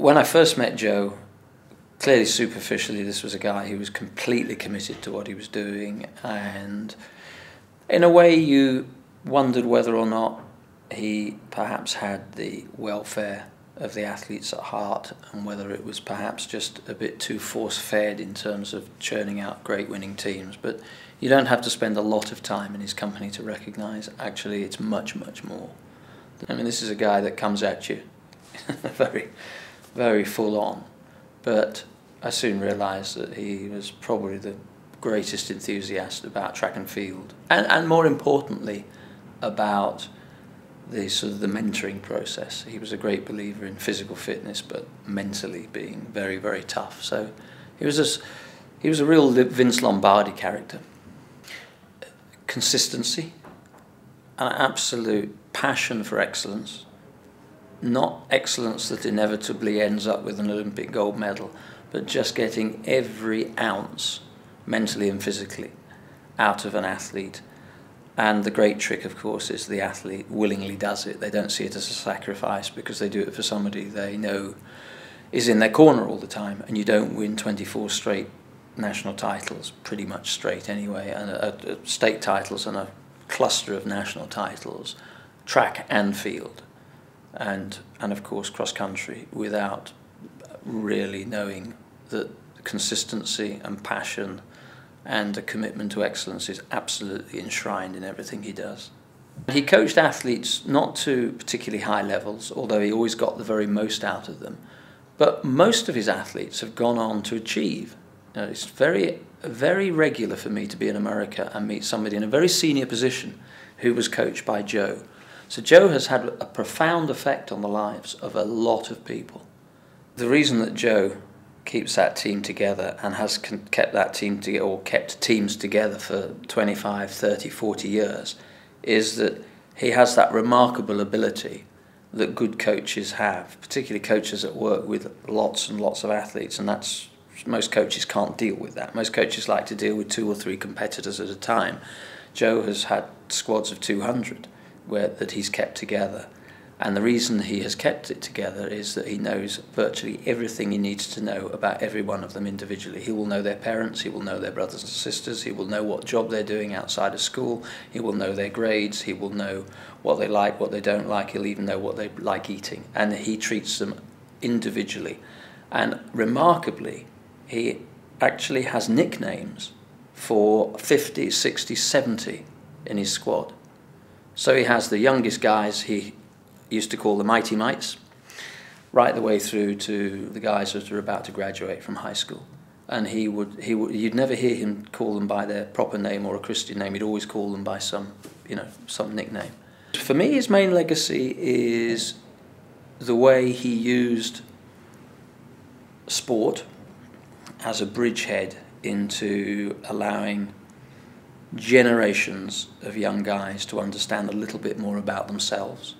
when I first met Joe, clearly superficially this was a guy who was completely committed to what he was doing, and in a way you wondered whether or not he perhaps had the welfare of the athletes at heart, and whether it was perhaps just a bit too force-fed in terms of churning out great winning teams. But you don't have to spend a lot of time in his company to recognise actually it's much, much more. I mean, this is a guy that comes at you very, very full on, but I soon realised that he was probably the greatest enthusiast about track and field, and more importantly about the sort of the mentoring process. He was a great believer in physical fitness, but mentally being very, very tough. So he was a real Vince Lombardi character. Consistency, an absolute passion for excellence, not excellence that inevitably ends up with an Olympic gold medal, but just getting every ounce, mentally and physically, out of an athlete. And the great trick, of course, is the athlete willingly does it. They don't see it as a sacrifice because they do it for somebody they know is in their corner all the time. And you don't win 24 straight national titles, pretty much straight anyway, and state titles and a cluster of national titles, track and field, and of course cross country, without really knowing that consistency and passion and a commitment to excellence is absolutely enshrined in everything he does. He coached athletes not to particularly high levels, although he always got the very most out of them, but most of his athletes have gone on to achieve. You know, it's very, very regular for me to be in America and meet somebody in a very senior position who was coached by Joe. So Joe has had a profound effect on the lives of a lot of people. The reason that Joe keeps that team together and has kept that team together, or kept teams together for 25, 30, 40 years, is that he has that remarkable ability that good coaches have, particularly coaches that work with lots and lots of athletes, and that's, most coaches can't deal with that. Most coaches like to deal with 2 or 3 competitors at a time. Joe has had squads of 200 that he's kept together. And the reason he has kept it together is that he knows virtually everything he needs to know about every one of them individually. He will know their parents, he will know their brothers and sisters, he will know what job they're doing outside of school, he will know their grades, he will know what they like, what they don't like, he'll even know what they like eating. And he treats them individually. And remarkably, he actually has nicknames for 50, 60, 70 in his squad. So he has the youngest guys, he used to call the Mighty Mites, right the way through to the guys that are about to graduate from high school. And you'd never hear him call them by their proper name or a Christian name. He'd always call them by some nickname. For me, his main legacy is the way he used sport as a bridgehead into allowing generations of young guys to understand a little bit more about themselves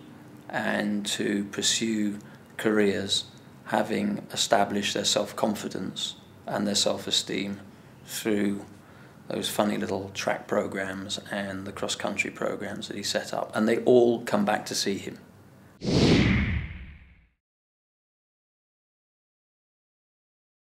and to pursue careers having established their self-confidence and their self-esteem through those funny little track programs and the cross-country programs that he set up. And they all come back to see him.